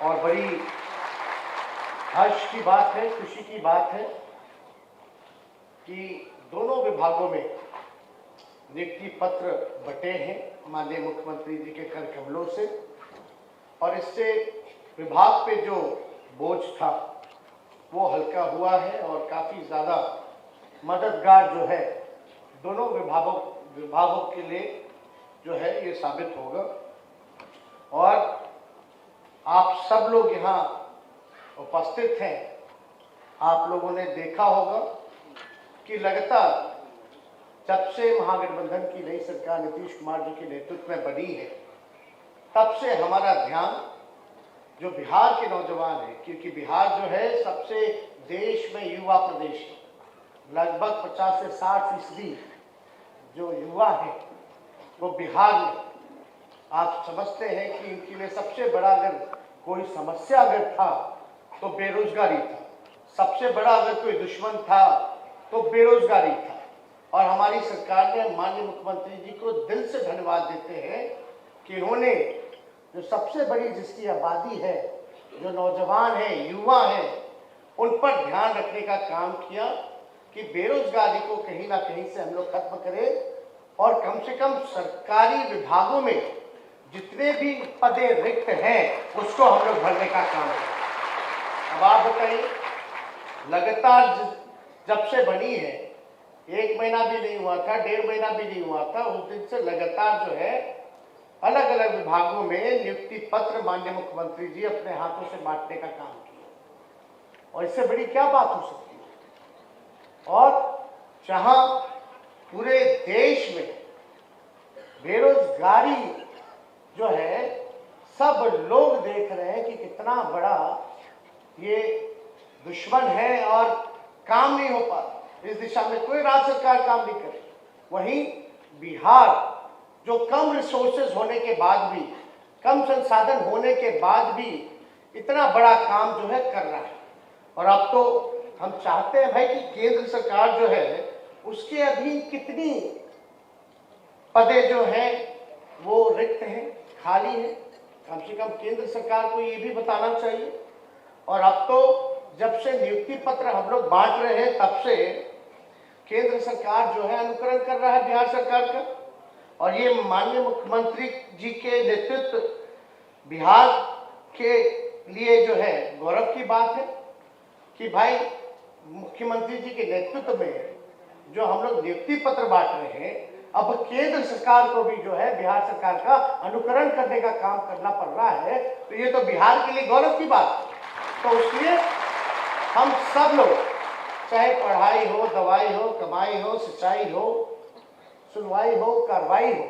और बड़ी हर्ष की बात है, खुशी की बात है कि दोनों विभागों में नियुक्ति पत्र बटे हैं माननीय मुख्यमंत्री जी के कर कमलों से, और इससे विभाग पे जो बोझ था वो हल्का हुआ है और काफ़ी ज़्यादा मददगार जो है दोनों विभागों के लिए जो है ये साबित होगा। और आप सब लोग यहाँ उपस्थित हैं, आप लोगों ने देखा होगा कि लगातार जब से महागठबंधन की नई सरकार नीतीश कुमार जी के नेतृत्व में बनी है तब से हमारा ध्यान जो बिहार के नौजवान है, क्योंकि बिहार जो है सबसे देश में युवा प्रदेश है, लगभग 50 से 60% जो युवा है वो बिहार में, आप समझते हैं कि इनके लिए सबसे बड़ा अगर कोई समस्या अगर था तो बेरोजगारी था, सबसे बड़ा अगर कोई दुश्मन था तो बेरोजगारी था। और हमारी सरकार ने माननीय मुख्यमंत्री जी को दिल से धन्यवाद देते हैं कि इन्होंने जो सबसे बड़ी जिसकी आबादी है, जो नौजवान है, युवा है, उन पर ध्यान रखने का काम किया कि बेरोजगारी को कहीं ना कहीं से हम लोग खत्म करें और कम से कम सरकारी विभागों में जितने भी पदे रिक्त हैं उसको हम लोग भरने का काम करें। अब आप बताइए, लगातार जब से बनी है, 1 महीना भी नहीं हुआ था, 1.5 महीना भी नहीं हुआ था, उस दिन से लगातार जो है अलग अलग विभागों में नियुक्ति पत्र माननीय मुख्यमंत्री जी अपने हाथों से बांटने का काम किया। और इससे बड़ी क्या बात हो सकती है। और जहां पूरे देश में बेरोजगारी जो है सब लोग देख रहे हैं कि कितना बड़ा ये दुश्मन है और काम नहीं हो पाता, इस दिशा में कोई राज्य सरकार काम नहीं करे, वहीं बिहार जो कम रिसोर्सेज होने के बाद भी, कम संसाधन होने के बाद भी इतना बड़ा काम जो है कर रहा है। और अब तो हम चाहते हैं भाई कि केंद्र सरकार जो है उसके अधीन कितनी पदे जो है वो रिक्त हैं, खाली है, कम से कम केंद्र सरकार को ये भी बताना चाहिए। और अब तो जब से नियुक्ति पत्र हम लोग बांट रहे हैं तब से केंद्र सरकार जो है अनुकरण कर रहा है बिहार सरकार का, और ये माननीय मुख्यमंत्री जी के नेतृत्व बिहार के लिए जो है गौरव की बात है कि भाई मुख्यमंत्री जी के नेतृत्व में जो हम लोग नियुक्ति पत्र बांट रहे हैं, अब केंद्र सरकार को भी जो है बिहार सरकार का अनुकरण करने का काम करना पड़ रहा है, तो ये तो बिहार के लिए गौरव की बात है। तो इसलिए हम सब लोग, चाहे पढ़ाई हो, दवाई हो, कमाई हो, सिंचाई हो, सुनवाई हो, कार्रवाई हो,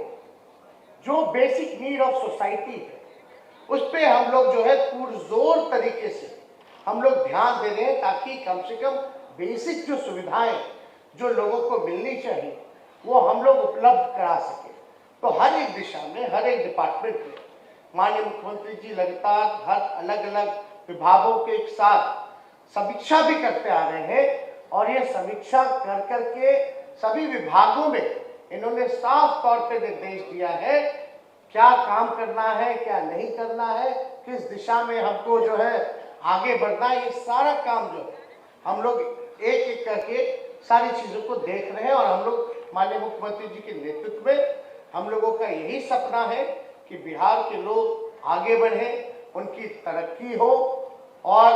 जो बेसिक नीड ऑफ सोसाइटी है उस पे हम लोग जो है पुरजोर तरीके से हम लोग ध्यान दे रहे हैं, ताकि कम से कम बेसिक जो सुविधाएं जो लोगों को मिलनी चाहिए वो हम लोग उपलब्ध करा सके। तो हर एक दिशा में, हर एक डिपार्टमेंट में माननीय मुख्यमंत्री जी लगातार हर अलग अलग विभागों के एक साथ समीक्षा भी करते आ रहे हैं, और ये समीक्षा कर करके सभी विभागों में इन्होंने साफ तौर पे निर्देश दिया है क्या काम करना है, क्या नहीं करना है, किस दिशा में हमको जो है आगे बढ़ना है। ये सारा काम जो है हम लोग एक एक करके सारी चीज़ों को देख रहे हैं, और हम लोग माननीय मुख्यमंत्री जी के नेतृत्व में हम लोगों का यही सपना है कि बिहार के लोग आगे बढ़ें, उनकी तरक्की हो, और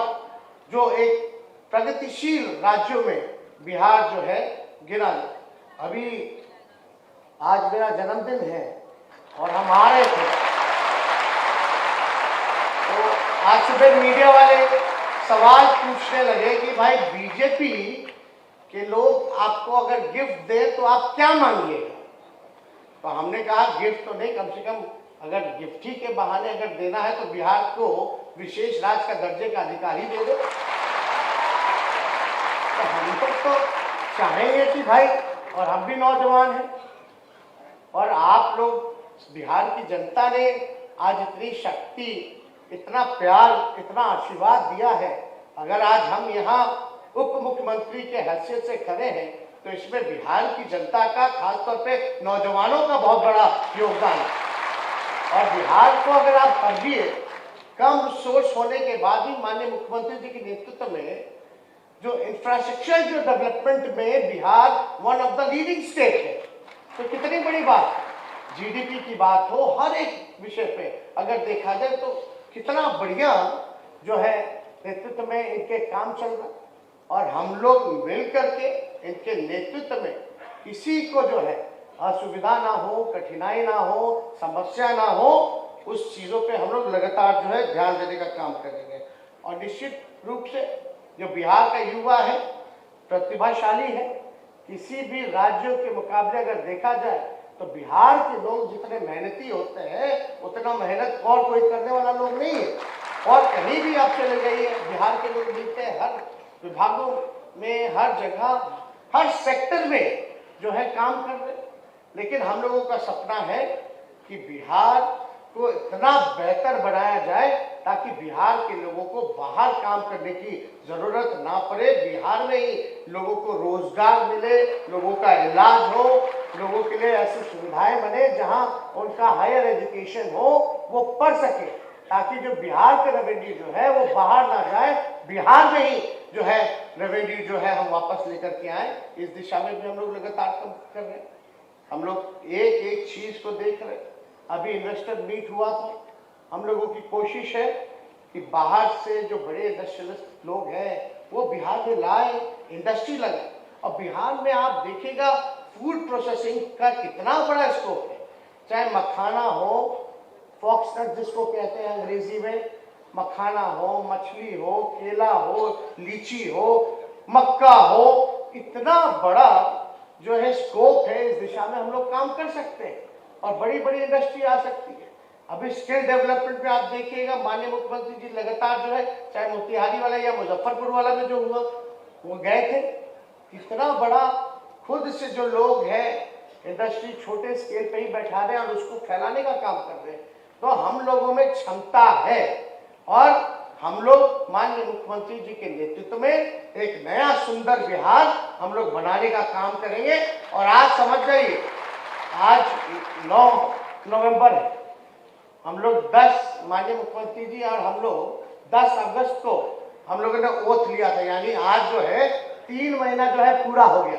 जो एक प्रगतिशील राज्यों में बिहार जो है गिना जाए। अभी आज मेरा जन्मदिन है और हम आ रहे थे, तो आज सुबह मीडिया वाले सवाल पूछने लगे कि भाई बीजेपी के लोग आपको अगर गिफ्ट दे तो आप क्या मांगिएगा। तो हमने कहा गिफ्ट तो नहीं, कम से कम अगर गिफ्ट ही के बहाने अगर देना है तो बिहार को विशेष राज्य का दर्जे का अधिकारी दे दो। तो हम तो चाहेंगे कि भाई, और हम भी नौजवान हैं, और आप लोग बिहार की जनता ने आज इतनी शक्ति, इतना प्यार, इतना आशीर्वाद दिया है, अगर आज हम यहाँ उप मुख्यमंत्री के हैसियत से खड़े हैं तो इसमें बिहार की जनता का, खासतौर पे नौजवानों का बहुत बड़ा योगदान है। और बिहार को अगर आप समझिए, कम रिसोर्स होने के बाद भी माननीय मुख्यमंत्री जी के नेतृत्व में जो इंफ्रास्ट्रक्चर जो डेवलपमेंट में Bihar one of the leading state है। तो कितनी बड़ी बात, जीडीपी की बात हो, हर एक विषय पे अगर देखा जाए तो कितना बढ़िया जो है नेतृत्व में इनके काम चल रहा, और हम लोग मिल करके इनके नेतृत्व में किसी को जो है असुविधा ना हो, कठिनाई ना हो, समस्या ना हो, उस चीज़ों पे हम लोग लगातार जो है ध्यान देने का काम करेंगे। और निश्चित रूप से जो बिहार का युवा है प्रतिभाशाली है, किसी भी राज्यों के मुकाबले अगर देखा जाए तो बिहार के लोग जितने मेहनती होते हैं उतना मेहनत और कोई करने वाला लोग नहीं है। और कहीं भी आप चले जाइए बिहार के लोग मिलते हैं, हर विभागों में, हर जगह, हर सेक्टर में जो है काम कर रहे हैं। लेकिन हम लोगों का सपना है कि बिहार को इतना बेहतर बनाया जाए ताकि बिहार के लोगों को बाहर काम करने की जरूरत ना पड़े, बिहार में ही लोगों को रोजगार मिले, लोगों का इलाज हो, लोगों के लिए ऐसी सुविधाएं बने जहां उनका हायर एजुकेशन हो, वो पढ़ सके, ताकि जो बिहार का रेवेन्यू जो है वो बाहर ना जाए, बिहार में ही जो है रेवेन्यू जो है हम वापस लेकर के आए। इस दिशा में भी हम लोग लगातार काम कर रहे हैं। हम लोग एक एक चीज को देख रहे हैं। अभी इन्वेस्टर मीट हुआ था, हम लोगों की कोशिश है कि बाहर से जो बड़े इंडस्ट्रियलिस्ट लोग हैं वो बिहार में लाए, इंडस्ट्री लगे। और बिहार में आप देखिएगा फूड प्रोसेसिंग का कितना बड़ा स्कोप है, चाहे मखाना हो, फॉक्सनट जिसको कहते हैं अंग्रेजी में, मखाना हो, मछली हो, केला हो, लीची हो, मक्का हो, इतना बड़ा जो है स्कोप है। इस दिशा में हम लोग काम कर सकते हैं और बड़ी बड़ी इंडस्ट्री आ सकती है। अभी स्किल डेवलपमेंट में आप देखिएगा माननीय मुख्यमंत्री जी लगातार जो है, चाहे मोतिहारी वाला या मुजफ्फरपुर वाला में जो हुआ वो गए थे, इतना बड़ा खुद से जो लोग हैं इंडस्ट्री छोटे स्केल पे ही बैठा रहे हैं और उसको फैलाने का काम कर रहे हैं। तो हम लोगों में क्षमता है और हम लोग माननीय मुख्यमंत्री जी के नेतृत्व में एक नया सुंदर बिहार हम लोग बनाने का काम करेंगे। और आज समझ जाइए, आज 9 नवंबर है, हम लोग 10 माननीय मुख्यमंत्री जी और हम लोग 10 अगस्त को हम लोगों ने ओथ लिया था, यानी आज जो है 3 महीना जो है पूरा हो गया।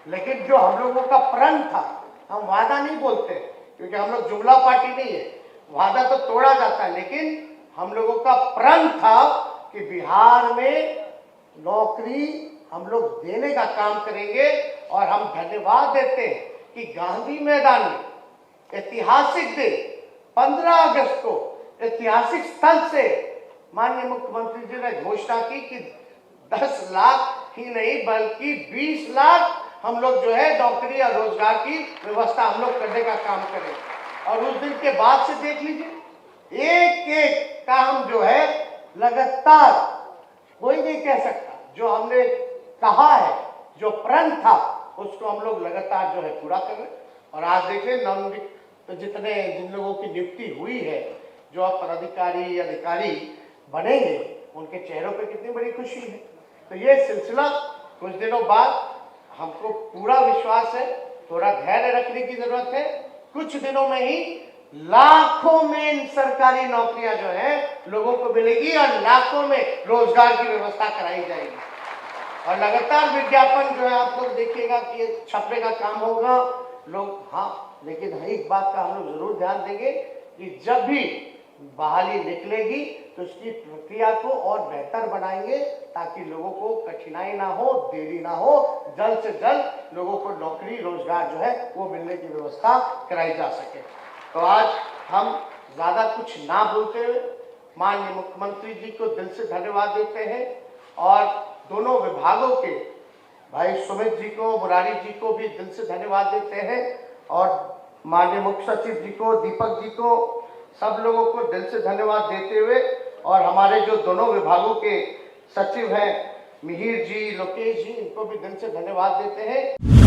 लेकिन जो हम लोगों का प्रण था, हम वादा नहीं बोलते क्योंकि हम लोग जुमला पार्टी नहीं है, वादा तो तोड़ा जाता है, लेकिन हम लोगों का प्रण था कि बिहार में नौकरी हम लोग देने का काम करेंगे। और हम धन्यवाद देते हैं कि गांधी मैदान में ऐतिहासिक दिन 15 अगस्त को ऐतिहासिक स्थल से माननीय मुख्यमंत्री जी ने घोषणा की कि 10 लाख ही नहीं बल्कि 20 लाख हम लोग जो है नौकरी या रोजगार की व्यवस्था हम लोग करने का काम करें। और उस दिन के बाद से देख लीजिए, एक एक काम जो है लगातार, कोई नहीं कह सकता, जो हमने कहा है, जो प्रण था, उसको हम लोग लगातार जो है पूरा कर रहे हैं। और आज देखिए तो जिन लोगों की नियुक्ति हुई है, जो अब पदाधिकारी अधिकारी बनेंगे, उनके चेहरों पे कितनी बड़ी खुशी है। तो ये सिलसिला कुछ दिनों बाद हमको पूरा विश्वास है, थोड़ा धैर्य रखने की जरूरत है, कुछ दिनों में ही लाखों में सरकारी नौकरियां जो है लोगों को मिलेगी और लाखों में रोजगार की व्यवस्था कराई जाएगी। और लगातार विज्ञापन जो है आप लोग देखिएगा कि छपने का काम होगा लोग। हाँ, लेकिन एक बात का हम लोग जरूर ध्यान देंगे कि जब भी बहाली निकलेगी तो उसकी प्रक्रिया को और बेहतर बनाएंगे ताकि लोगों को कठिनाई ना हो, देरी ना हो, जल्द से जल्द लोगों को नौकरी रोजगार जो है वो मिलने की व्यवस्था कराई जा सके। तो आज हम ज्यादा कुछ ना बोलते हुए माननीय मुख्यमंत्री जी को दिल से धन्यवाद देते हैं और दोनों विभागों के भाई सुमित जी को, मुरारी जी को भी दिल से धन्यवाद देते हैं और माननीय मुख्य सचिव जी को, दीपक जी को, सब लोगों को दिल से धन्यवाद देते हुए और हमारे जो दोनों विभागों के सचिव हैं मिहिर जी, लोकेश जी, इनको भी दिल से धन्यवाद देते हैं।